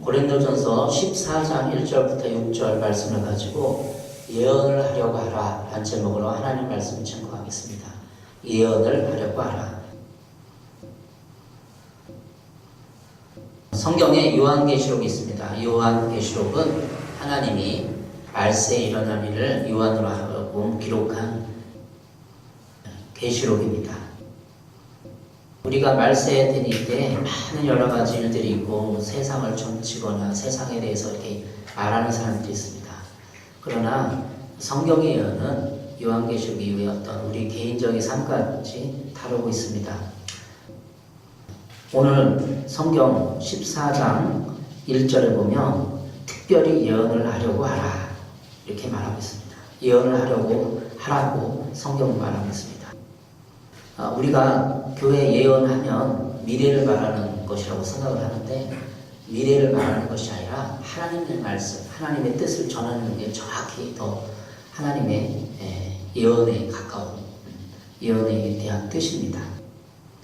고린도전서 14장 1절부터 6절 말씀을 가지고 예언을 하려고 하라 라는 제목으로 하나님 말씀을 증거하겠습니다. 예언을 하려고 하라. 성경에 요한계시록이 있습니다. 요한계시록은 하나님이 말세에 일어날 일을 요한으로 하고 기록한 계시록입니다. 우리가 말세에 되니 때 많은 여러 가지 일들이 있고 세상을 점치거나 세상에 대해서 이렇게 말하는 사람들이 있습니다. 그러나 성경의 예언은 요한계시록 이후에 어떤 우리 개인적인 삶까지 다루고 있습니다. 오늘 성경 14장 1절에 보면 특별히 예언을 하려고 하라 이렇게 말하고 있습니다. 예언을 하려고 하라고 성경은 말하고 있습니다. 우리가 교회 예언하면 미래를 말하는 것이라고 생각을 하는데 미래를 말하는 것이 아니라 하나님의 말씀, 하나님의 뜻을 전하는 게 정확히 더 하나님의 예언에 가까운 예언에 대한 뜻입니다.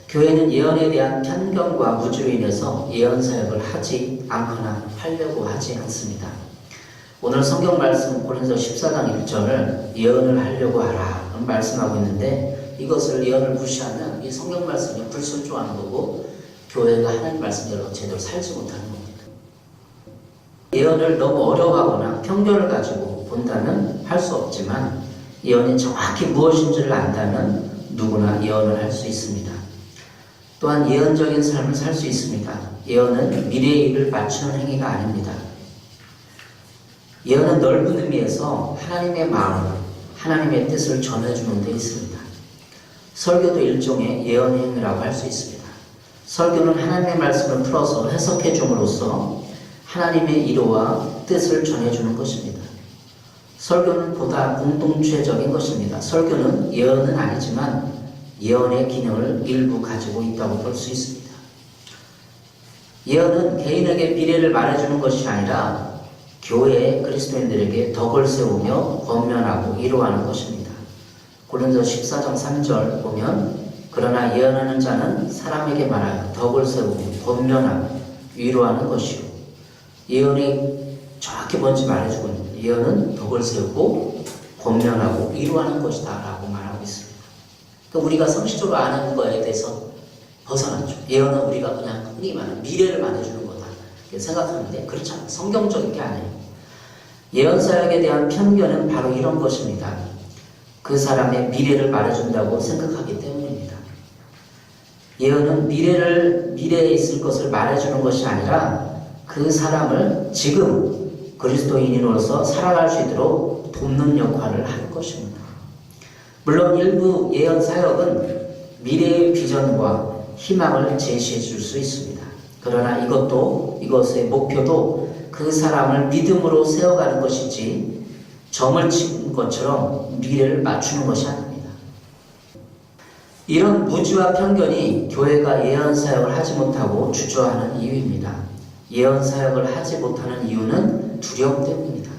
교회는 예언에 대한 편견과 무지로 인해서 예언 사역을 하지 않거나 하려고 하지 않습니다. 오늘 성경 말씀 고린도서 14장 1절을 예언을 하려고 하라 말씀하고 있는데 이것을 예언을 무시하면 이 성경 말씀에 불순종하는 거고 교회가 하나님 말씀대로 제대로 살지 못하는 겁니다. 예언을 너무 어려워하거나 편견을 가지고 본다면 할 수 없지만 예언이 정확히 무엇인지를 안다면 누구나 예언을 할 수 있습니다. 또한 예언적인 삶을 살 수 있습니다. 예언은 미래의 일을 맞추는 행위가 아닙니다. 예언은 넓은 의미에서 하나님의 마음, 하나님의 뜻을 전해주는 데 있습니다. 설교도 일종의 예언 행위라고 할 수 있습니다. 설교는 하나님의 말씀을 풀어서 해석해 줌으로써 하나님의 이로와 뜻을 전해주는 것입니다. 설교는 보다 공동체적인 것입니다. 설교는 예언은 아니지만 예언의 기능을 일부 가지고 있다고 볼 수 있습니다. 예언은 개인에게 미래를 말해주는 것이 아니라 교회의 그리스도인들에게 덕을 세우며 권면하고 위로하는 것입니다. 고린도서 14장 3절 보면 그러나 예언하는 자는 사람에게 말하여 덕을 세우며 권면하고 위로하는 것이요. 예언이 정확히 뭔지 말해주고 있습니다. 예언은 덕을 세우고 권면하고 위로하는 것이다 라고 말하고 있습니다. 그러니까 우리가 상식적으로 아는 거에 대해서 벗어났죠. 예언은 우리가 그냥 흔히 말하는 미래를 말해주는 거다 이렇게 생각하는데 그렇지 않아요. 성경적인 게 아니에요. 예언 사역에 대한 편견은 바로 이런 것입니다. 그 사람의 미래를 말해준다고 생각하기 때문입니다. 예언은 미래에 있을 것을 말해주는 것이 아니라 그 사람을 지금 그리스도인으로서 살아갈 수 있도록 돕는 역할을 하는 것입니다. 물론 일부 예언 사역은 미래의 비전과 희망을 제시해 줄 수 있습니다. 그러나 이것의 목표도 그 사람을 믿음으로 세워가는 것이지 점을 치는 것처럼 미래를 맞추는 것이 아닙니다. 이런 무지와 편견이 교회가 예언 사역을 하지 못하고 주저하는 이유입니다. 예언 사역을 하지 못하는 이유는 두려움 때문입니다.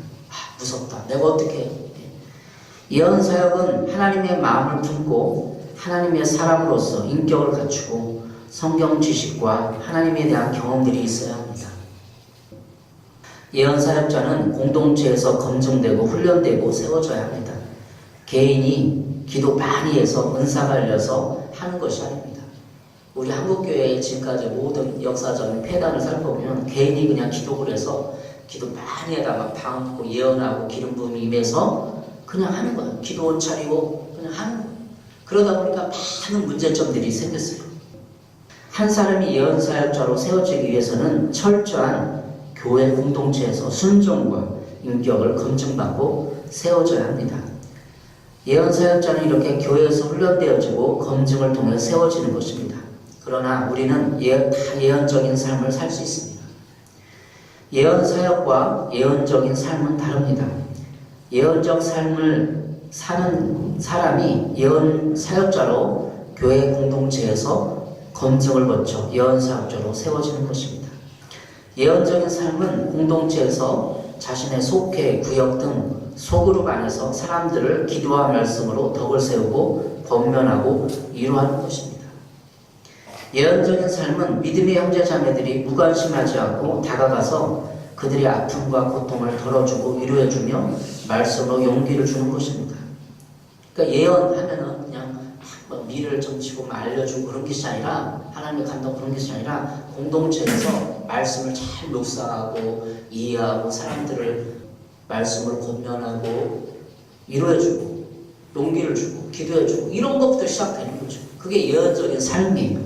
무섭다. 내가 어떻게 해? 예언 사역은 하나님의 마음을 품고 하나님의 사람으로서 인격을 갖추고 성경 지식과 하나님에 대한 경험들이 있어야 합니다. 예언 사역자는 공동체에서 검증되고 훈련되고 세워져야 합니다. 개인이 기도 많이 해서 은사가 열려서 하는 것이 아닙니다. 우리 한국교회의 지금까지 모든 역사적인 폐단을 살펴보면 개인이 그냥 기도를 해서 기도 많이 하다 막 방언 예언하고 기름 부음이 임해서 그냥 하는 거예요. 기도 옷 차리고 그냥 하는 거예요. 그러다 보니까 많은 문제점들이 생겼어요. 한 사람이 예언 사역자로 세워지기 위해서는 철저한 교회 공동체에서 순종과 인격을 검증받고 세워져야 합니다. 예언 사역자는 이렇게 교회에서 훈련되어지고 검증을 통해 세워지는 것입니다. 그러나 우리는 다 예언적인 삶을 살 수 있습니다. 예언 사역과 예언적인 삶은 다릅니다. 예언적 삶을 사는 사람이 예언 사역자로 교회 공동체에서 검증을 거쳐 예언 사역자로 세워지는 것입니다. 예언적인 삶은 공동체에서 자신의 속회, 구역 등 소그룹 안에서 사람들을 기도와 말씀으로 덕을 세우고 권면하고 위로하는 것입니다. 예언적인 삶은 믿음의 형제 자매들이 무관심하지 않고 다가가서 그들의 아픔과 고통을 덜어주고 위로해주며 말씀으로 용기를 주는 것입니다. 그러니까 예언하면은 그냥 막 미래를 점치고 알려주고 그런 것이 아니라, 하나님의 감동 그런 것이 아니라 공동체에서 말씀을 잘 묵상하고 이해하고 사람들을 말씀을 권면하고 위로해주고 용기를 주고 기도해주고 이런 것부터 시작되는 거죠. 그게 예언적인 삶이에요.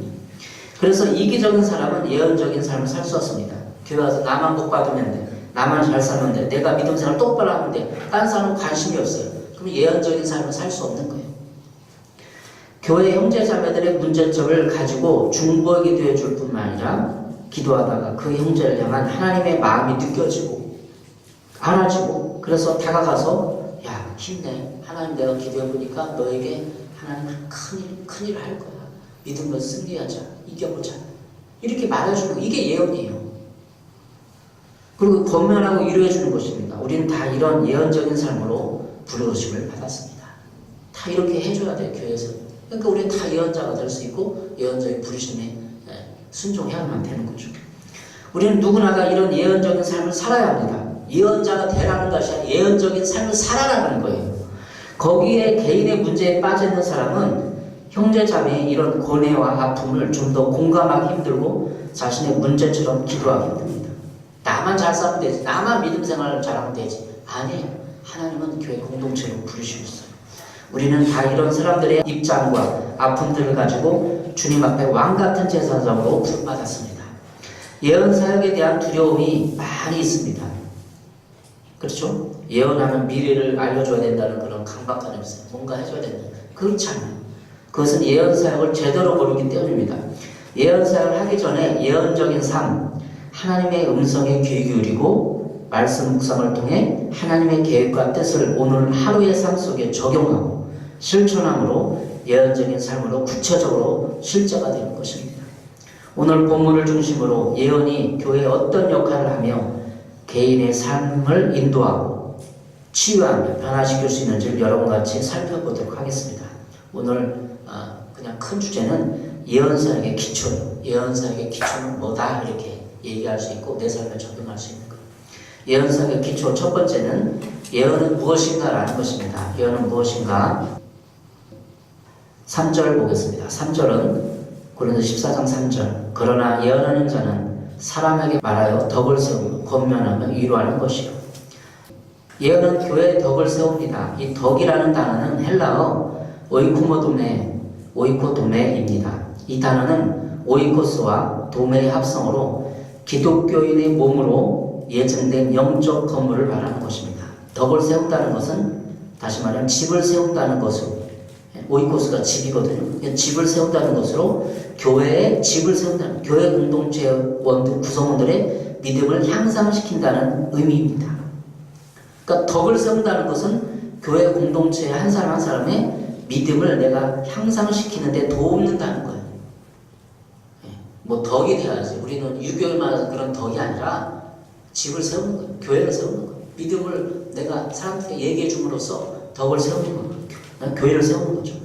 그래서 이기적인 사람은 예언적인 삶을 살 수 없습니다. 교회 와서 나만 복 받으면 돼, 나만 잘 살면 돼, 내가 믿음 생활 똑바로 하면 돼, 딴 사람은 관심이 없어요. 그럼 예언적인 삶을 살 수 없는 거예요. 교회 형제 자매들의 문제점을 가지고 중보 기도해 줄 뿐만 아니라 기도하다가 그 형제를 향한 하나님의 마음이 느껴지고 알아지고, 그래서 다가가서 야 힘내, 하나님 내가 기도해 보니까 너에게 하나님 큰일 할 거야, 믿음으로 승리하자, 이겨보자, 이렇게 말해주는, 이게 예언이에요. 그리고 권면하고 위로해 주는 것입니다. 우리는 다 이런 예언적인 삶으로 부르심을 받았습니다. 다 이렇게 해줘야 돼요, 교회에서. 그러니까 우리는 다 예언자가 될 수 있고 예언적인 부르심에 순종해야만 되는 거죠. 우리는 누구나가 이런 예언적인 삶을 살아야 합니다. 예언자가 되라는 것이 아니라 예언적인 삶을 살아라는 거예요. 거기에 개인의 문제에 빠져있는 사람은 형제자매의 이런 고뇌와 아픔을 좀 더 공감하기 힘들고 자신의 문제처럼 기도하기 힘듭니다. 나만 잘 살면 되지, 나만 믿음 생활을 잘하면 되지. 아니에요. 하나님은 교회 공동체로 부르시고 있어요. 우리는 다 이런 사람들의 입장과 아픔들을 가지고 주님 앞에 왕같은 제사장으로 부름받았습니다. 예언 사역에 대한 두려움이 많이 있습니다. 그렇죠? 예언하면 미래를 알려줘야 된다는 그런 강박관이 있어요. 뭔가 해줘야 된다. 그렇지 않아요. 그것은 예언 사역을 제대로 모르기 때문입니다. 예언 사역을 하기 전에 예언적인 삶, 하나님의 음성에 귀 기울이고 말씀 묵상을 통해 하나님의 계획과 뜻을 오늘 하루의 삶 속에 적용하고 실천함으로 예언적인 삶으로 구체적으로 실제가 되는 것입니다. 오늘 본문을 중심으로 예언이 교회에 어떤 역할을 하며 개인의 삶을 인도하고 치유하며 변화시킬 수 있는지를 여러분과 같이 살펴보도록 하겠습니다. 오늘 그냥 큰 주제는 예언사역의 기초예요. 예언사역의 기초는 뭐다, 이렇게 얘기할 수 있고 내 삶에 적용할 수 있는 거예요. 예언사역의 기초 첫 번째는 예언은 무엇인가 라는 것입니다. 예언은 무엇인가? 3절 보겠습니다. 3절은 고린도서 14장 3절, 그러나 예언하는 자는 사람에게 말하여 덕을 세우고 권면하며 위로하는 것이요. 예언은 교회의 덕을 세웁니다. 이 덕이라는 단어는 헬라어 오이코도메입니다. 이 단어는 오이코스와 도메의 합성으로 기독교인의 몸으로 예정된 영적 건물을 말하는 것입니다. 덕을 세운다는 것은 다시 말하면 집을 세운다는 것으로, 오이코스가 집이거든요. 집을 세운다는 것으로 교회에 집을 세운다는, 교회 공동체 구성원들의 믿음을 향상시킨다는 의미입니다. 그러니까 덕을 세운다는 것은 교회 공동체의 한 사람 한 사람의 믿음을 내가 향상시키는데 돕는다는 거예요. 뭐 덕이 돼야지. 우리는 유교에만 그런 덕이 아니라 집을 세우는 거예요. 교회를 세우는 거예요. 믿음을 내가 사람들에게 얘기해 줌으로써 덕을 세우는 거예요. 교회를 세우는 거죠.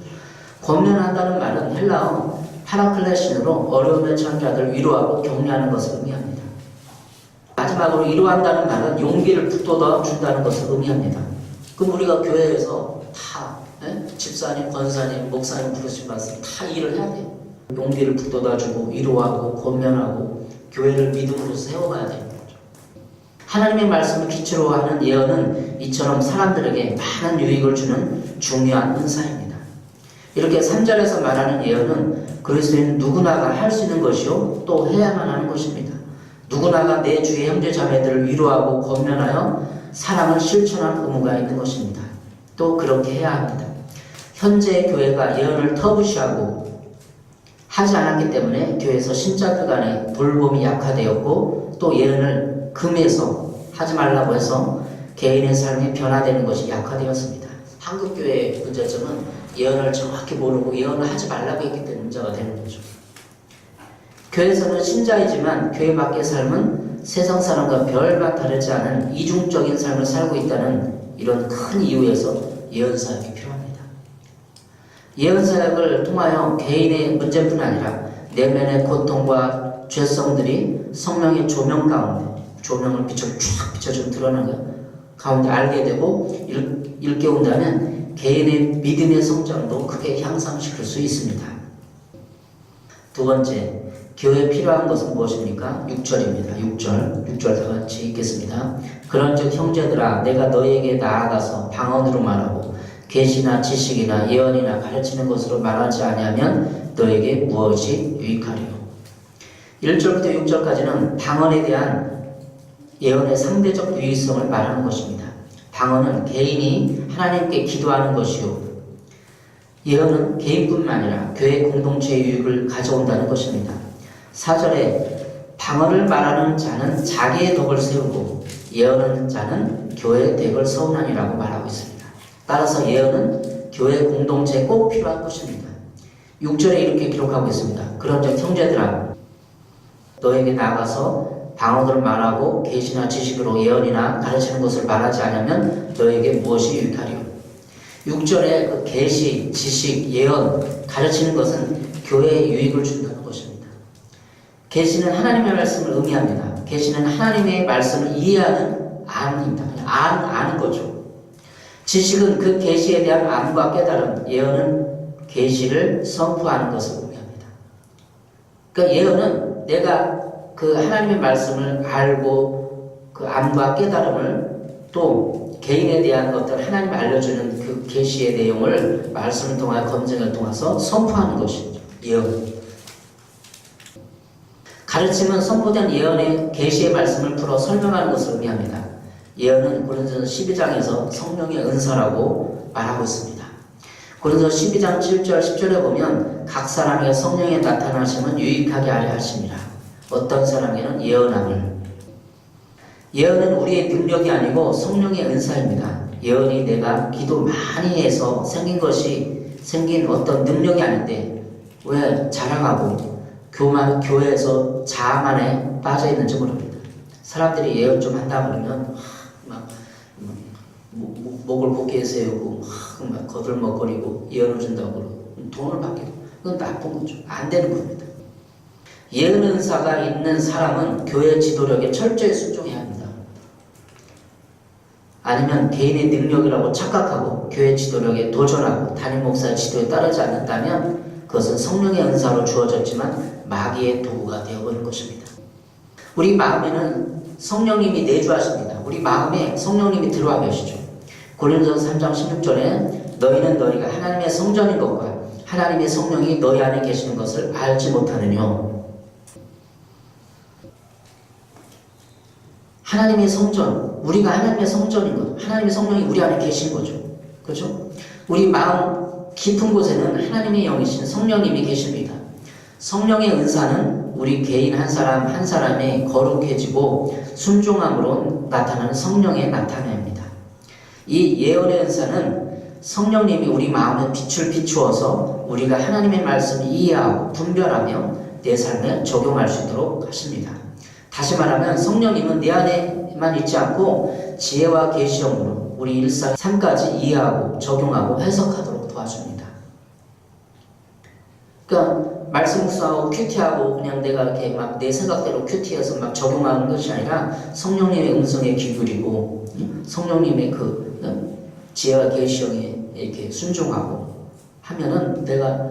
권면한다는 말은 헬라어 파라클레신으로 어려움에 처한 자들 위로하고 격려하는 것을 의미합니다. 마지막으로 위로한다는 말은 용기를 북돋아 준다는 것을 의미합니다. 그럼 우리가 교회에서 다 집사님, 권사님, 목사님 부르신 말씀 다 일을 해야 돼요. 용기를 북돋아주고 위로하고 권면하고 교회를 믿음으로 세워가야 되는 거죠. 하나님의 말씀을 기초로 하는 예언은 이처럼 사람들에게 많은 유익을 주는 중요한 은사입니다. 이렇게 3절에서 말하는 예언은 그리스도인 누구나가 할 수 있는 것이요 또 해야만 하는 것입니다. 누구나가 내 주의 형제 자매들을 위로하고 권면하여 사랑을 실천할 의무가 있는 것입니다. 또 그렇게 해야 합니다. 현재 교회가 예언을 터부시하고 하지 않았기 때문에 교회에서 신자들 간의 돌봄이 약화되었고 또 예언을 금해서 하지 말라고 해서 개인의 삶이 변화되는 것이 약화되었습니다. 한국교회의 문제점은 예언을 정확히 모르고 예언을 하지 말라고 했기 때문에 문제가 되는 거죠. 교회에서는 신자이지만 교회 밖의 삶은 세상 사람과 별반 다르지 않은 이중적인 삶을 살고 있다는 이런 큰 이유에서 예언사역이 필요합니다. 예언사역을 통하여 개인의 문제뿐 아니라 내면의 고통과 죄성들이 성령의 조명 가운데, 조명을 쫙 비춰주면 드러나는 가운데 알게 되고 일깨운다면 개인의 믿음의 성장도 크게 향상시킬 수 있습니다. 두 번째, 교회에 필요한 것은 무엇입니까? 6절입니다. 6절 다 같이 읽겠습니다. 그런즉 형제들아 내가 너희에게 나아가서 방언으로 말하고 계시나 지식이나 예언이나 가르치는 것으로 말하지 아니하면 너에게 무엇이 유익하리요. 1절부터 6절까지는 방언에 대한 예언의 상대적 유의성을 말하는 것입니다. 방언은 개인이 하나님께 기도하는 것이요, 예언은 개인뿐만 아니라 교회 공동체의 유익을 가져온다는 것입니다. 4절에 방언을 말하는 자는 자기의 덕을 세우고 예언하는 자는 교회의 덕을 세우나니라고 말하고 있습니다. 따라서 예언은 교회 공동체에 꼭 필요한 것입니다. 6절에 이렇게 기록하고 있습니다. 그런즉 형제들아 너에게 나가서 방언으로 말하고 계시나 지식으로 예언이나 가르치는 것을 말하지 않으면 너에게 무엇이 유익하리요. 6절에 그 계시, 지식, 예언, 가르치는 것은 교회에 유익을 준다는 것입니다. 계시는 하나님의 말씀을 의미합니다. 계시는 하나님의 말씀을 이해하는 안입니다. 아는 거죠. 지식은 그 계시에 대한 암과 깨달음, 예언은 계시를 선포하는 것을 의미합니다. 그러니까 예언은 내가 그 하나님의 말씀을 알고 그 암과 깨달음을 또 개인에 대한 어떤 하나님이 알려주는 그 계시의 내용을 말씀을 통하여 검증을 통해서 선포하는 것이죠. 예언. 가르침은 선포된 예언의 계시의 말씀을 풀어 설명하는 것을 의미합니다. 예언은 고린도서 12장에서 성령의 은사라고 말하고 있습니다. 고린도서 12장 7절 10절에 보면 각 사람에게 성령의 나타나심은 유익하게 하려 하심이라. 어떤 사람에게는 예언함을. 예언은 우리의 능력이 아니고 성령의 은사입니다. 예언이 내가 기도 많이 해서 생긴 어떤 능력이 아닌데 왜 자랑하고 교회에서 자만에 빠져 있는지 모릅니다. 사람들이 예언 좀 한다 그러면 목을 곧게 세우고 막 거들먹거리고 예언을 준다고 그러고 돈을 받기도, 그건 나쁜 거죠. 안 되는 겁니다. 예언 은사가 있는 사람은 교회 지도력에 철저히 순종해야 합니다. 아니면 개인의 능력이라고 착각하고 교회 지도력에 도전하고 담임 목사의 지도에 따르지 않는다면 그것은 성령의 은사로 주어졌지만 마귀의 도구가 되어버린 것입니다. 우리 마음에는 성령님이 내주하십니다. 우리 마음에 성령님이 들어와 계시죠. 고린도서 3장 16절에 너희는 너희가 하나님의 성전인 것과 하나님의 성령이 너희 안에 계시는 것을 알지 못하느뇨. 하나님의 성전, 우리가 하나님의 성전인 것, 하나님의 성령이 우리 안에 계신 거죠. 그렇죠? 우리 마음 깊은 곳에는 하나님의 영이신 성령님이 계십니다. 성령의 은사는 우리 개인 한 사람 한 사람의 거룩해지고 순종함으로 나타나는 성령의 나타남입니다. 이 예언의 은사는 성령님이 우리 마음에 빛을 비추어서 우리가 하나님의 말씀을 이해하고 분별하며 내 삶에 적용할 수 있도록 하십니다. 다시 말하면 성령님은 내 안에만 있지 않고 지혜와 계시형으로 우리 일상 삶까지 이해하고 적용하고 해석하도록 도와줍니다. 그러니까 말씀 묵상하고 큐티하고 그냥 내가 이렇게 막 내 생각대로 큐티해서 막 적용하는 것이 아니라 성령님의 음성에 귀 기울이고 성령님의 그 지혜와 계시형에 이렇게 순종하고 하면은 내가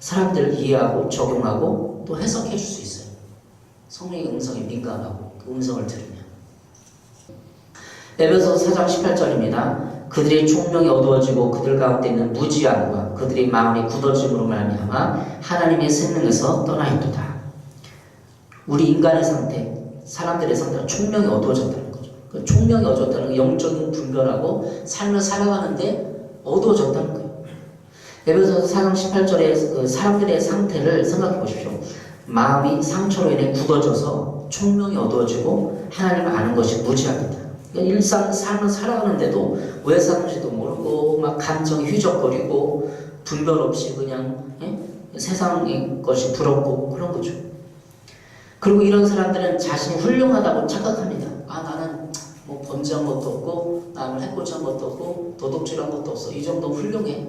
사람들을 이해하고 적용하고 또 해석해 줄 수 있어요. 성령의 음성에 민감하고 그 음성을 들으면. 에베소서 4장 18절입니다. 그들의 총명이 어두워지고 그들 가운데 있는 무지함과 그들의 마음이 굳어짐으로 말미암아 하나님의 생명에서 떠나있도다. 우리 인간의 상태, 사람들의 상태가 총명이 어두워졌다는 거죠. 그 총명이 어두워졌다는 건 영적인 분별하고 삶을 살아가는데 어두워졌다는 거예요. 에베소서 4장 18절의 그 사람들의 상태를 생각해 보십시오. 마음이 상처로 인해 굳어져서 총명이 어두워지고 하나님을 아는 것이 무지합니다. 그러니까 일상 삶을 살아가는데도 왜 사는지도 모르고 막 감정이 휘적거리고 분별 없이 그냥 세상의 것이 부럽고 그런 거죠. 그리고 이런 사람들은 자신이 훌륭하다고 착각합니다. 나는 뭐 범죄한 것도 없고 남을 해코지한 것도 없고 도둑질한 것도 없어. 이 정도 훌륭해.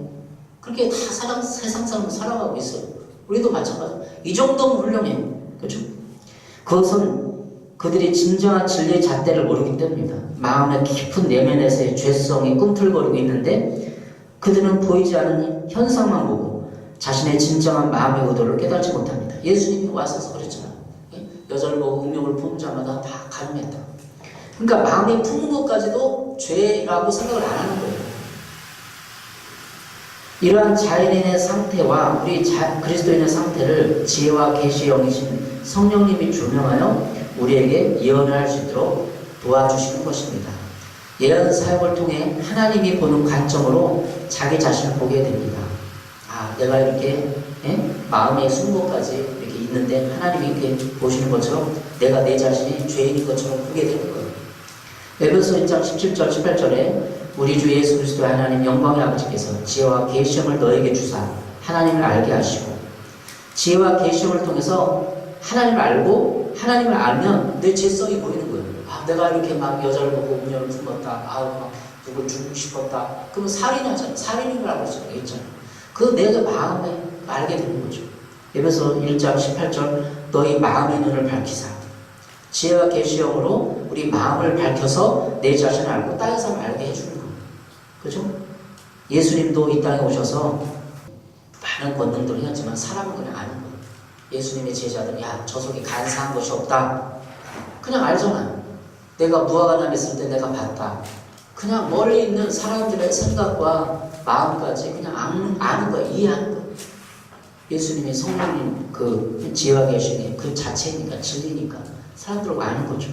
그렇게 다 세상 사람을 살아가고 있어요. 우리도 마찬가지. 이 정도면 훌륭해요. 그렇죠? 그것은 그들이 진정한 진리의 잣대를 모르기 때문이다. 마음의 깊은 내면에서의 죄성이 꿈틀거리고 있는데 그들은 보이지 않는 현상만 보고 자신의 진정한 마음의 의도를 깨닫지 못합니다. 예수님이 와서 그랬잖아요. 여자를 보고 음욕을 품은 자마다 다 가늠했다. 그러니까 마음이 품은 것까지도 죄라고 생각을 안 하는 거예요. 이러한 자연인의 상태와 우리 그리스도인의 상태를 지혜와 계시의 영이신 성령님이 조명하여 우리에게 예언을 할 수 있도록 도와주시는 것입니다. 예언 사역을 통해 하나님이 보는 관점으로 자기 자신을 보게 됩니다. 아, 내가 이렇게 마음의 순고까지 이렇게 있는데 하나님이 이렇게 보시는 것처럼 내가 내 자신이 죄인인 것처럼 보게 되는 거예요. 에베소 1장 17절 18절에 우리 주 예수 그리스도의 하나님 영광의 아버지께서 지혜와 계시형을 너에게 주사 하나님을 알게 하시고, 지혜와 계시형을 통해서 하나님을 알고 하나님을 알면 내 죄성이 보이는 거예요. 아, 내가 이렇게 막 여자를 보고 음녀를 품었다. 아, 막 누굴 죽이고 싶었다. 그러면 살인하잖아. 살인인 걸 알고 있잖아. 그 내가 마음에 알게 되는 거죠. 에베소 1장 18절 너희 마음의 눈을 밝히사. 지혜와 계시형으로 우리 마음을 밝혀서 내 자신을 알고 다른 사람을 알게 해주는 거예요. 그죠? 예수님도 이 땅에 오셔서 많은 권능들을 했지만 사람은 그냥 아는 거예요. 예수님의 제자들은 야, 저 속에 간사한 것이 없다. 그냥 알잖아요. 내가 무화과나무 있을 때 내가 봤다. 그냥 멀리 있는 사람들의 생각과 마음까지 그냥 아는 거예요. 이해하는 거예요. 예수님의 성령님 그 지혜와 계시니 그 자체니까 진리니까 사람들을 아는 거죠.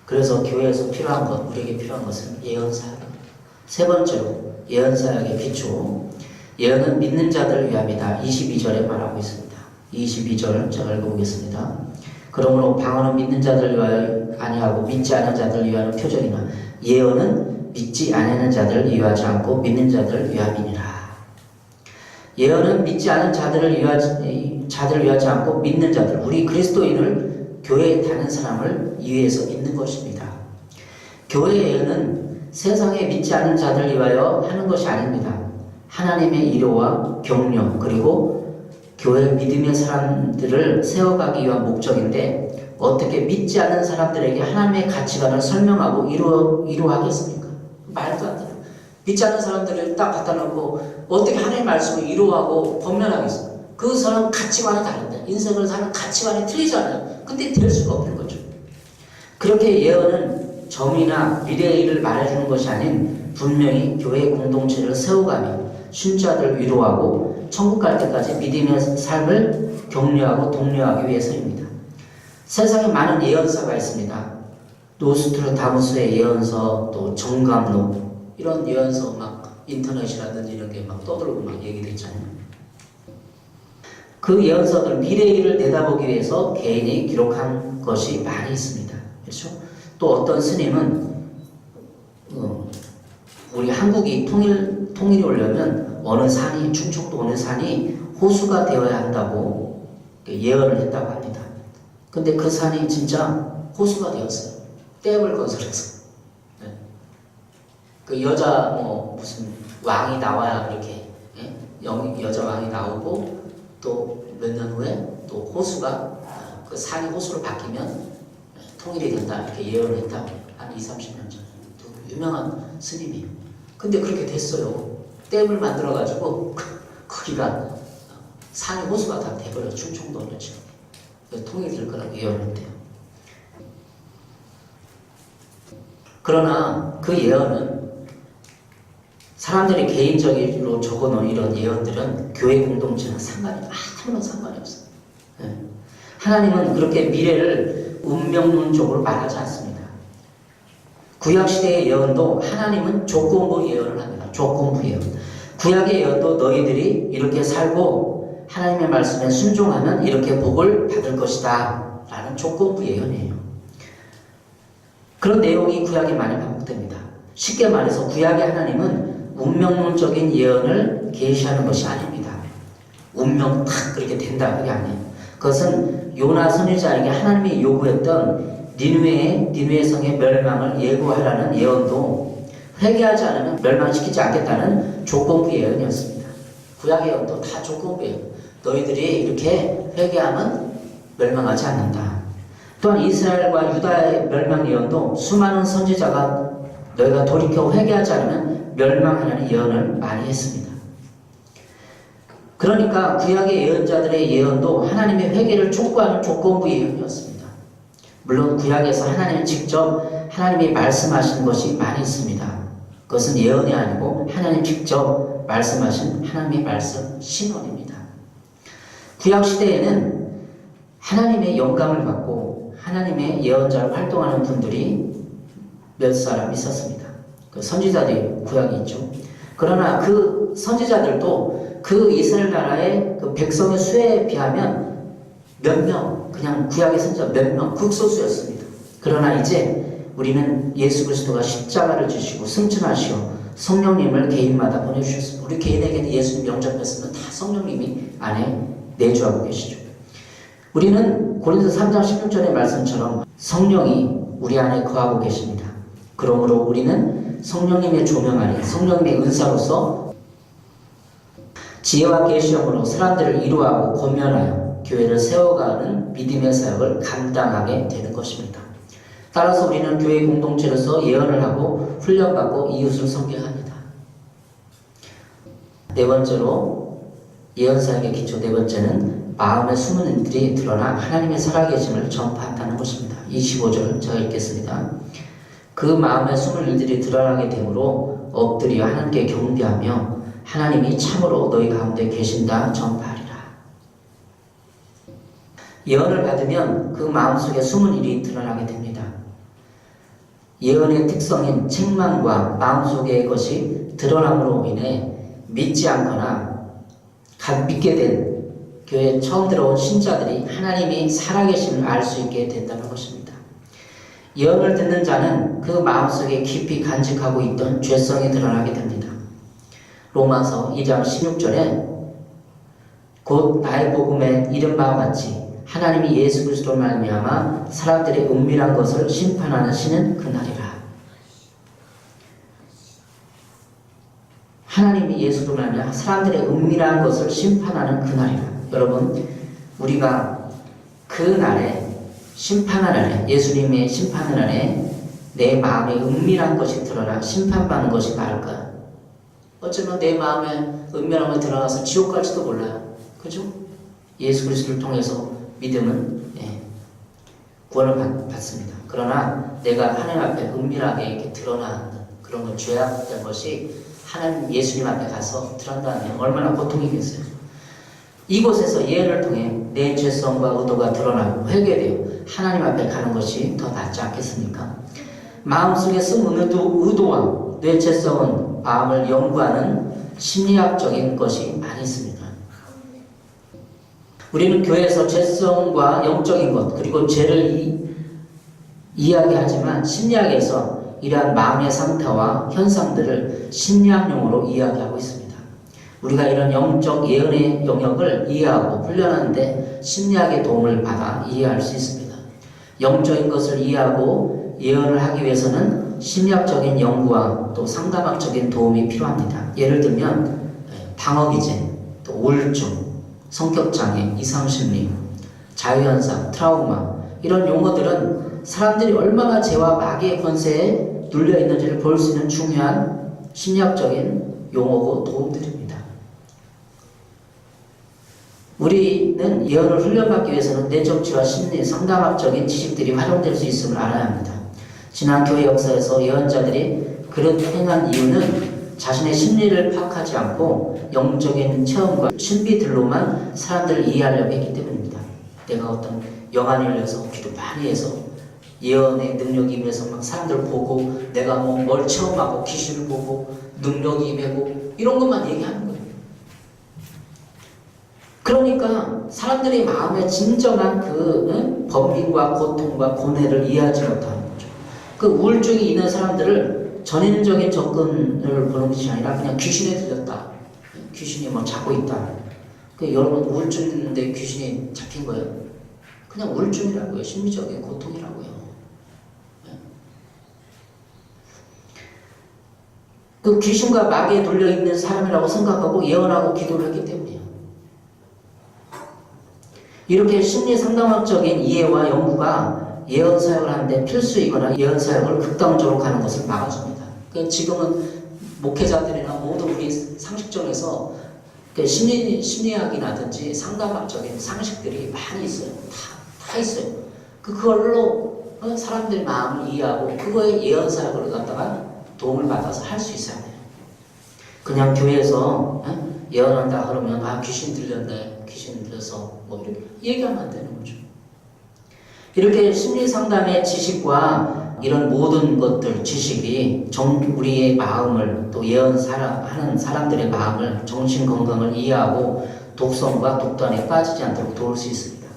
그래서 교회에서 필요한 것, 우리에게 필요한 것은 예언사역입니다. 세 번째로 예언사역의 기초. 예언은 믿는 자들을 위함이다. 22절에 말하고 있습니다. 22절 제가 읽어보겠습니다. 그러므로 방언은 믿는 자들을 위하여 아니하고 믿지 않은 자들을 위하는 표적이나 예언은 믿지 않는 자들을 위하지 않고 믿는 자들을 위함이니라. 예언은 믿지 않은 자들을 위하지 않고 믿는 자들, 우리 그리스도인을 교회에 다는 사람을 위해서 있는 것입니다. 교회 예언은 세상에 믿지 않는 자들을 위하여 하는 것이 아닙니다. 하나님의 위로와 격려 그리고 교회 믿음의 사람들을 세워가기 위한 목적인데 어떻게 믿지 않는 사람들에게 하나님의 가치관을 설명하고 위로하겠습니까? 말도 안 돼요. 믿지 않는 사람들을 딱 갖다 놓고 어떻게 하나님의 말씀을 위로하고 권면하겠어요? 그 사람 가치관이 다른데 인생을 사는 가치관이 틀리잖아요. 근데 될 수가 없는 거죠. 그렇게 예언은 점이나 미래의 일을 말해주는 것이 아닌 분명히 교회 공동체를 세워가며 신자들을 위로하고 천국 갈 때까지 믿음의 삶을 격려하고 독려하기 위해서입니다. 세상에 많은 예언서가 있습니다. 노스트라다무스의 예언서, 또 정감록 이런 예언서 막 인터넷이라든지 이런 게 막 떠들고 막 얘기됐잖아요. 그 예언서들 미래의 일을 내다보기 위해서 개인이 기록한 것이 많이 있습니다. 그렇죠? 또 어떤 스님은 우리 한국이 통일이 오려면 어느 산이 충청도 어느 산이 호수가 되어야 한다고 예언을 했다고 합니다. 근데 그 산이 진짜 호수가 되었어요. 댐을 건설해서. 네. 그 여자 무슨 왕이 나와야 이렇게 여자 왕이 나오고 또 몇 년 후에 또 호수가 그 산이 호수로 바뀌면 통일이 된다 이렇게 예언을 했다고 한 20, 30년 전에 또 유명한 스님이에요. 근데 그렇게 됐어요. 댐을 만들어 가지고 거기가 산이 호수가 다 돼버려. 충청도는 지금 통일이 될 거라고 예언했대요. 그러나 그 예언은 사람들이 개인적으로 적어놓은 이런 예언들은 교회 공동체는 아무런 상관이 없어요. 네. 하나님은 그렇게 미래를 운명론적으로 말하지 않습니다. 구약시대의 예언도 하나님은 조건부 예언을 합니다. 조건부 예언. 구약의 예언도 너희들이 이렇게 살고 하나님의 말씀에 순종하면 이렇게 복을 받을 것이다 라는 조건부 예언이에요. 그런 내용이 구약에 많이 반복됩니다. 쉽게 말해서 구약의 하나님은 운명론적인 예언을 계시하는 것이 아닙니다. 운명 딱 그렇게 된다 그게 아니에요. 그것은 요나 선지자에게 하나님이 요구했던 니느웨 성의 멸망을 예고하라는 예언도 회개하지 않으면 멸망시키지 않겠다는 조건부 예언이었습니다. 구약의 예언도 다 조건부예요. 너희들이 이렇게 회개하면 멸망하지 않는다. 또한 이스라엘과 유다의 멸망 예언도 수많은 선지자가 너희가 돌이켜 회개하지 않으면 멸망하는 예언을 많이 했습니다. 그러니까 구약의 예언자들의 예언도 하나님의 회개를 촉구하는 조건부 예언이었습니다. 물론 구약에서 하나님이 직접 하나님이 말씀하신 것이 많이 있습니다. 그것은 예언이 아니고 하나님 직접 말씀하신 하나님의 말씀 신원입니다. 구약 시대에는 하나님의 영감을 받고 하나님의 예언자로 활동하는 분들이 몇 사람 있었습니다. 그 선지자들이 구약에 있죠. 그러나 그 선지자들도 그 이스라엘 나라의 그 백성의 수에 비하면 몇 명, 그냥 구약의 선지자 몇 명, 극소수였습니다. 그러나 이제 우리는 예수 그리스도가 십자가를 주시고 승천하시고 성령님을 개인마다 보내주셨습니다. 우리 개인에게는 예수님 영접했으면 다 성령님이 안에 내주하고 계시죠. 우리는 고린도서 3장 16절의 말씀처럼 성령이 우리 안에 거하고 계십니다. 그러므로 우리는 성령님의 조명 아래 성령님의 은사로서 지혜와 계시형으로 사람들을 이루하고 권면하여 교회를 세워가는 믿음의 사역을 감당하게 되는 것입니다. 따라서 우리는 교회 공동체로서 예언을 하고 훈련받고 이웃을 섬겨야 합니다. 네 번째로 예언사역의 기초 네 번째는 마음의 숨은 일들이 드러나 하나님의 살아계심을 전파한다는 것입니다. 25절 제가 읽겠습니다. 그 마음의 숨은 일들이 드러나게 되므로 엎드려 하나님께 경배하며 하나님이 참으로 너희 가운데 계신다 전파하리라. 예언을 받으면 그 마음속에 숨은 일이 드러나게 됩니다. 예언의 특성인 책망과 마음속의 것이 드러남으로 인해 믿지 않거나 믿게 된 교회에 처음 들어온 신자들이 하나님이 살아계심을 알 수 있게 된다는 것입니다. 예언을 듣는 자는 그 마음속에 깊이 간직하고 있던 죄성이 드러나게 됩니다. 로마서 2장 16절에 곧 나의 복음에 이른 바와 같이 하나님이 예수 그리스도로 말미암아 사람들의 은밀한 것을 심판하시는 그날이라. 하나님이 예수로 말미암아 사람들의 은밀한 것을 심판하는 그날이라. 여러분, 우리가 그 날에 심판하는 날에 예수님의 심판하는 날에 내 마음에 은밀한 것이 드러나 심판받는 것이 나을까요? 어쩌면 내 마음에 은밀한 것이 드러나서 지옥 갈지도 몰라요. 그죠? 예수 그리스도를 통해서 믿음은 구원을 받습니다. 그러나 내가 하나님 앞에 은밀하게 이렇게 드러나는 그런 건 죄악된 것이 하나님 예수님 앞에 가서 드러난다면 얼마나 고통이겠어요. 이곳에서 예언을 통해 내 죄성과 의도가 드러나고 회개되어 하나님 앞에 가는 것이 더 낫지 않겠습니까? 마음속에 숨은 의도와 내 죄성은 마음을 연구하는 심리학적인 것이 많이 있습니다. 우리는 교회에서 죄성과 영적인 것 그리고 죄를 이야기하지만 심리학에서 이러한 마음의 상태와 현상들을 심리학용어로 이야기하고 있습니다. 우리가 이런 영적 예언의 영역을 이해하고 훈련하는데 심리학의 도움을 받아 이해할 수 있습니다. 영적인 것을 이해하고 예언을 하기 위해서는 심리학적인 연구와 또 상담학적인 도움이 필요합니다. 예를 들면 방어기제, 또 우울증, 성격장애, 이상심리, 자유현상, 트라우마 이런 용어들은 사람들이 얼마나 죄와 마귀의 권세에 눌려있는지를 볼 수 있는 중요한 심리학적인 용어고 도움들입니다. 우리는 예언을 훈련받기 위해서는 내정치와 심리, 상담학적인 지식들이 활용될 수 있음을 알아야 합니다. 지난 교회 역사에서 예언자들이 그렇게 행한 이유는 자신의 심리를 파악하지 않고 영적인 체험과 신비들로만 사람들을 이해하려고 했기 때문입니다. 내가 어떤 영안이 열려서 기도 많이 해서 예언의 능력이 임해서 막 사람들 보고 내가 뭘 체험하고 귀신을 보고 능력이 임하고 이런 것만 얘기하는 거예요. 그러니까 사람들이 마음에 진정한 그 범민과 고통과 고뇌를 이해하지 못하는 거죠. 그 우울증이 있는 사람들을 전인적인 접근을 보는 것이 아니라 그냥 귀신에 들렸다. 귀신이 잡고 있다. 여러분 우울증 있는데 귀신이 잡힌 거예요? 그냥 우울증이라고요. 심리적인 고통이라고요. 그 귀신과 마귀에 눌려 있는 사람이라고 생각하고 예언하고 기도를 했기 때문이에요. 이렇게 심리 상담학적인 이해와 연구가 예언 사역을 하는데 필수이거나 예언 사역을 극단적으로 가는 것을 막아줍니다. 그러니까 지금은 목회자들이나 모든 우리 상식적에서 심리학이라든지 상담학적인 상식들이 많이 있어요. 다 있어요. 그걸로 사람들의 마음을 이해하고 그거에 예언 사역을 갖다가 도움을 받아서 할 수 있어야 돼요. 그냥 교회에서 예언한다 그러면 귀신 들렸네, 귀신 들려서 뭐 이렇게 얘기하면 안 되는 거죠. 이렇게 심리 상담의 지식과 이런 모든 것들 지식이 우리의 마음을 또 예언하는 사람들의 마음을 정신 건강을 이해하고 독성과 독단에 빠지지 않도록 도울 수 있습니다.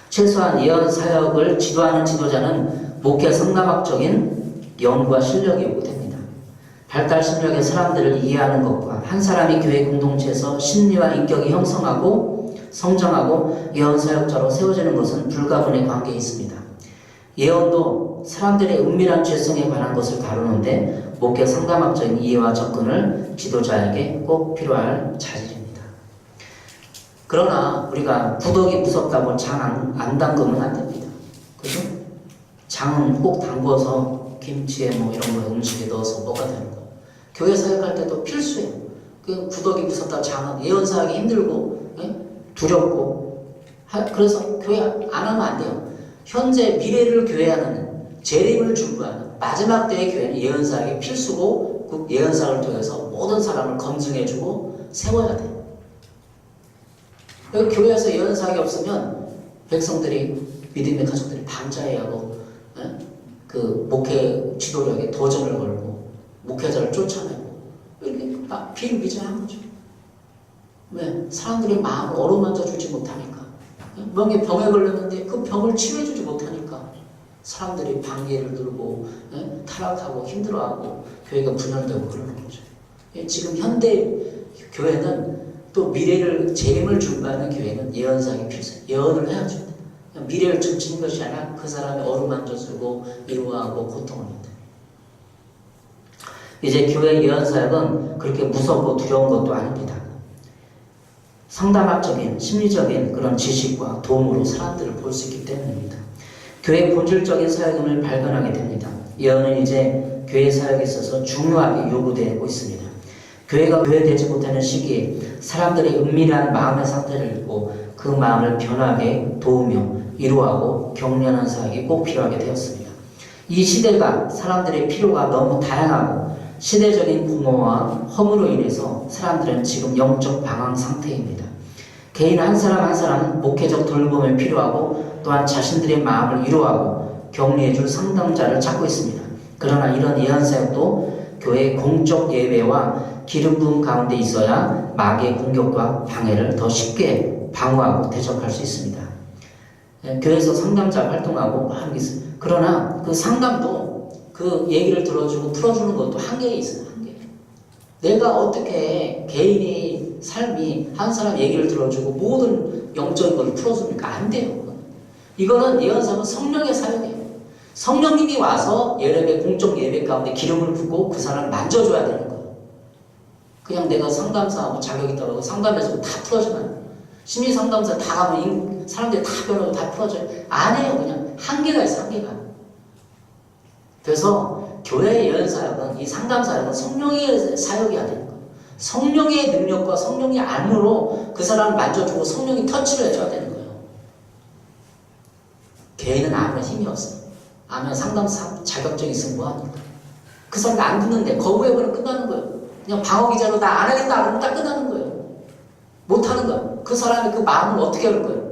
최소한 예언 사역을 지도하는 지도자는 목회 상담학적인 연구와 실력이 요구됩니다. 발달 심리학의 사람들을 이해하는 것과 한 사람이 교회 공동체에서 심리와 인격이 형성하고 성장하고 예언 사역자로 세워지는 것은 불가분의 관계에 있습니다. 예언도 사람들의 은밀한 죄성에 관한 것을 다루는데 목회 상담학적인 이해와 접근을 지도자에게 꼭 필요할 자질입니다. 그러나 우리가 부덕이 무섭다고 장 안 담그면 안 됩니다. 그죠? 장은 꼭 담궈서 김치에 뭐 이런 거 음식에 넣어서 먹어야 되는 거예요. 교회 사역할 때도 필수예요. 그 부덕이 무섭다 장은 예언 사역이 힘들고 두렵고 그래서 교회 안 하면 안 돼요. 현재 미래를 교회하는 재림을 준비하는 마지막 때의 교회는 예언 사역이 필수고 그 예언 사역을 통해서 모든 사람을 검증해주고 세워야 돼요. 여기 교회에서 예언 사역이 없으면 백성들이 믿음의 가족들이 반자해하고 그 목회 지도력에 도전을 걸고 목회자를 쫓아내고 이렇게 비일비재한 거죠. 왜? 사람들의 마음을 어루만져 주지 못하니까. 명예 병에 걸렸는데 그 병을 치료해주지 못하니까 사람들이 방해를 들고 타락하고 힘들어하고 교회가 분열되고 그러는 거죠. 지금 현대 교회는 또 미래를 재림을 준비하는 교회는 예언사역이 필수예요. 예언을 해야죠. 미래를 춤추는 것이 아니라 그 사람의 어루만져주고 위로하고 고통을 합니다. 이제 교회 예언사역은 그렇게 무섭고 두려운 것도 아닙니다. 상담학적인 심리적인 그런 지식과 도움으로 사람들을 볼 수 있기 때문입니다. 교회의 본질적인 사역임을 발견하게 됩니다. 예언은 이제 교회 사역에 있어서 중요하게 요구되고 있습니다. 교회가 교회되지 못하는 시기에 사람들의 은밀한 마음의 상태를 읽고 그 마음을 변하게 도우며 위로하고 격려하는 사역이 꼭 필요하게 되었습니다. 이 시대가 사람들의 필요가 너무 다양하고 시대적인 공허와 허물로 인해서 사람들은 지금 영적 방황 상태입니다. 개인 한 사람 한 사람은 목회적 돌봄이 필요하고 또한 자신들의 마음을 위로하고 격려해줄 상담자를 찾고 있습니다. 그러나 이런 예언사역도 교회의 공적 예배와 기름 부음 가운데 있어야 마귀의 공격과 방해를 더 쉽게 방어하고 대적할 수 있습니다. 교회에서 상담자 활동하고 많은 게 있어요. 그러나 그 상담도 그 얘기를 들어주고 풀어주는 것도 한계에 있어요. 한계. 내가 어떻게 개인의 삶이 한 사람 얘기를 들어주고 모든 영적인 걸 풀어줍니까? 안 돼요. 이거는 예언사역은 성령의 사역이에요. 성령님이 와서 예배 공적 예배 가운데 기름을 붓고 그 사람을 만져줘야 되는 거예요. 그냥 내가 상담사하고 자격이 있다고 상담해서 다 풀어주면 심리 상담사 다 가면 사람들이 다 변하고 다 풀어줘요. 안 해요. 그냥 한계가 있어. 한계가. 그래서 교회의 예언사역은 이 상담사역은 성령의 사역이어야 되는 거예요. 성령의 능력과 성령의 안무로 그 사람을 만져주고 성령이 터치를 해줘야 되는 거예요. 개인은 아무런 힘이 없어요. 아면 상담사 자격증이 있으면 뭐합니까? 그 사람이 안 듣는데 거부해버리면 끝나는 거예요. 그냥 방어기자로 나 안 하겠다 그러면 딱 끝나는 거예요. 못하는 거예요. 그 사람이 그 마음을 어떻게 할 거예요?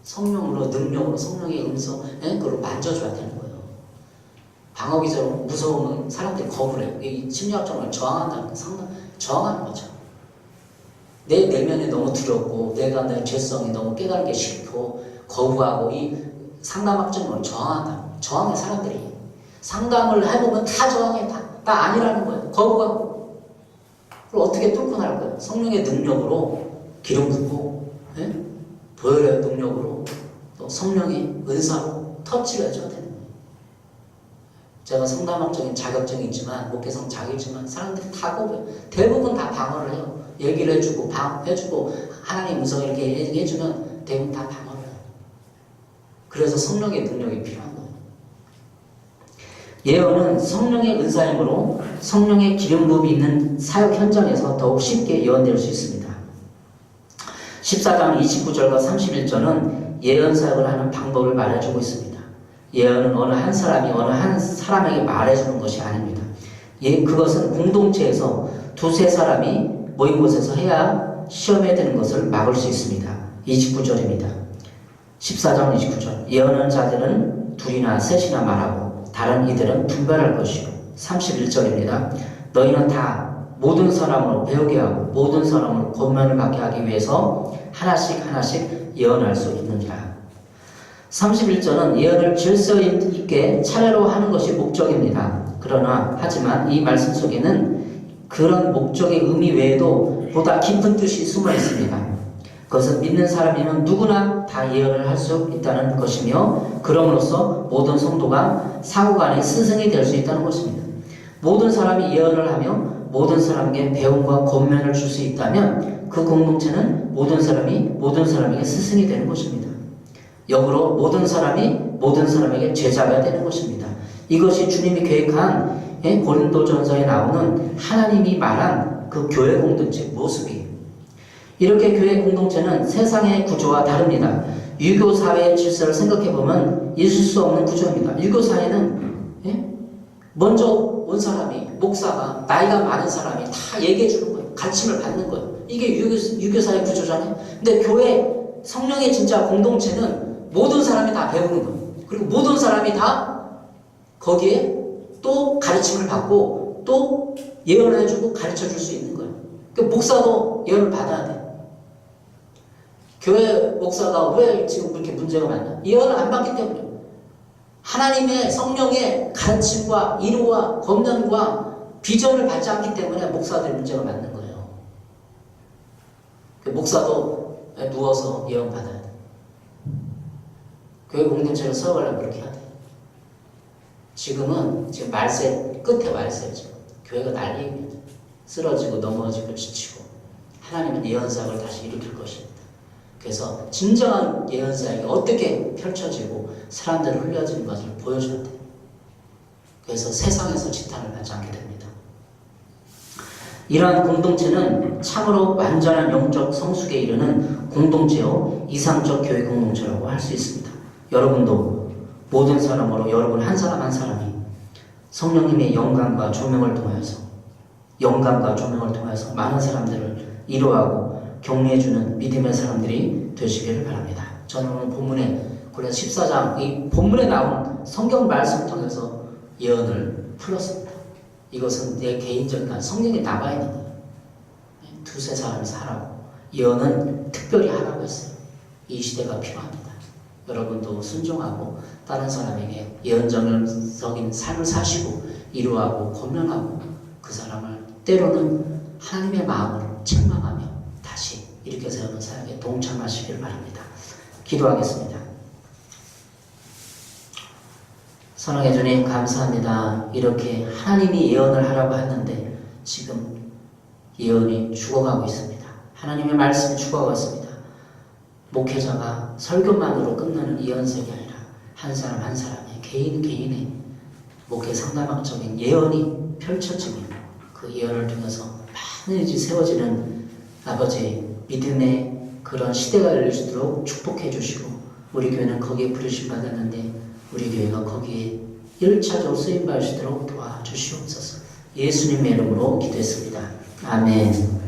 성령으로 능력으로 성령의 음성 그걸 만져줘야 되는 거예요. 방어기자로 무서우면 사람들이 거부를 해요. 이 심리학적으로 저항한다는 거 상담 저항하는 거죠. 내 내면이 너무 두렵고 내가 내 죄성이 너무 깨달은 게 싫고 거부하고 이 상담학적으로 저항한다. 저항해 사람들이. 상담을 해보면 다 저항해. 다 아니라는 거예요. 거부하고. 그걸 어떻게 뚫고 나갈 거예요? 성령의 능력으로 기름 붓고 보혈의 능력으로 또 성령의 은사로 터치를 해줘야 되는 거예요. 제가 성담학적인 자격증이 있지만, 목회성 자격이지만 사람들이 다 거부해요. 대부분 다 방어를 해요. 얘기를 해주고 해주고 하나님 음성 이렇게 얘기해주면 대부분 다 방어를 해요. 그래서 성령의 능력이 필요한 거예요. 예언은 성령의 은사이므로 성령의 기름 부음이 있는 사역 현장에서 더욱 쉽게 예언될 수 있습니다. 14장 29절과 31절은 예언 사역을 하는 방법을 말해주고 있습니다. 예언은 어느 한 사람이 어느 한 사람에게 말해주는 것이 아닙니다. 그것은 공동체에서 두세 사람이 모인 곳에서 해야 시험에 드는 것을 막을 수 있습니다. 29절입니다. 14장 29절. 예언하는 자들은 둘이나 셋이나 말하고 다른 이들은 분별할 것이요. 31절입니다. 너희는 다 모든 사람으로 배우게 하고 모든 사람으로 권면을 받게 하기 위해서 하나씩 예언할 수 있느니라. 31절은 예언을 질서 있게 차례로 하는 것이 목적입니다. 하지만 이 말씀 속에는 그런 목적의 의미 외에도 보다 깊은 뜻이 숨어 있습니다. 그것은 믿는 사람이면 누구나 다 예언을 할 수 있다는 것이며, 그럼으로써 모든 성도가 사후간에 스승이 될 수 있다는 것입니다. 모든 사람이 예언을 하며 모든 사람에게 배움과 권면을 줄 수 있다면 그 공동체는 모든 사람에게 스승이 되는 것입니다. 역으로 모든 사람에게 제자가 되는 것입니다. 이것이 주님이 계획한 고린도전서에 나오는 하나님이 말한 그 교회 공동체 모습이에요. 이렇게 교회 공동체는 세상의 구조와 다릅니다. 유교 사회의 질서를 생각해보면 있을 수 없는 구조입니다. 유교 사회는 먼저 온 사람이, 목사가, 나이가 많은 사람이 다 얘기해주는 거예요. 가르침을 받는 거예요. 이게 유교 사회 구조잖아요. 근데 교회, 성령의 진짜 공동체는 모든 사람이 다 배우는 거예요. 그리고 모든 사람이 다 거기에 또 가르침을 받고 또 예언을 해주고 가르쳐줄 수 있는 거예요. 그러니까 목사도 예언을 받아야 돼요. 교회 목사가 왜 지금 그렇게 문제가 많나? 예언을 안 받기 때문에. 하나님의 성령의 가르침과 인도와 권면과 비전을 받지 않기 때문에 목사들의 문제가 많은 거예요. 목사도 누워서 예언 받아야 돼. 교회 공동체를 세워가려면 그렇게 해야 돼. 지금 말세, 끝에 말세죠. 교회가 난리입니다. 쓰러지고 넘어지고 지치고. 하나님은 예언사역을 다시 일으킬 것입니다. 그래서 진정한 예언사역이 어떻게 펼쳐지고 사람들을 흘려지는 것을 보여줘야 돼요. 그래서 세상에서 지탄을 받지 않게 됩니다. 이러한 공동체는 참으로 완전한 영적 성숙에 이르는 공동체요, 이상적 교회 공동체라고 할 수 있습니다. 여러분도 모든 사람으로 여러분 한 사람 한 사람이 성령님의 영감과 조명을 통하여서 많은 사람들을 위로하고 격려해주는 믿음의 사람들이 되시기를 바랍니다. 저는 오늘 본문에 그래서 14장 이 본문에 나온 성경 말씀을 통해서 예언을 풀었습니다. 이것은 내 개인적인 성령이 남아 있는 거예요. 두세 사람이서 하라고. 예언은 특별히 하라고 했어요. 이 시대가 필요합니다. 여러분도 순종하고 다른 사람에게 예언적인 삶을 사시고 위로하고 권면하고 그 사람을 때로는 하나님의 마음으로 책망하며 다시 일으켜 세우는 사역에 동참하시기를 바랍니다. 기도하겠습니다. 선하게 주님 감사합니다. 이렇게 하나님이 예언을 하라고 하는데 지금 예언이 죽어가고 있습니다. 하나님의 말씀이 죽어가고 있습니다. 목회자가 설교만으로 끝나는 예언색이 아니라 한 사람 한 사람의 개인의 목회 상담학적인 예언이 펼쳐지며 그 예언을 통해서 많은 일이 세워지는 아버지 믿음의 그런 시대가 열리도록 축복해 주시고 우리 교회는 거기에 부르심 받았는데 우리 교회가 거기에 1차적으로 쓰임 받으시도록 도와주시옵소서. 예수님의 이름으로 기도했습니다. 아멘.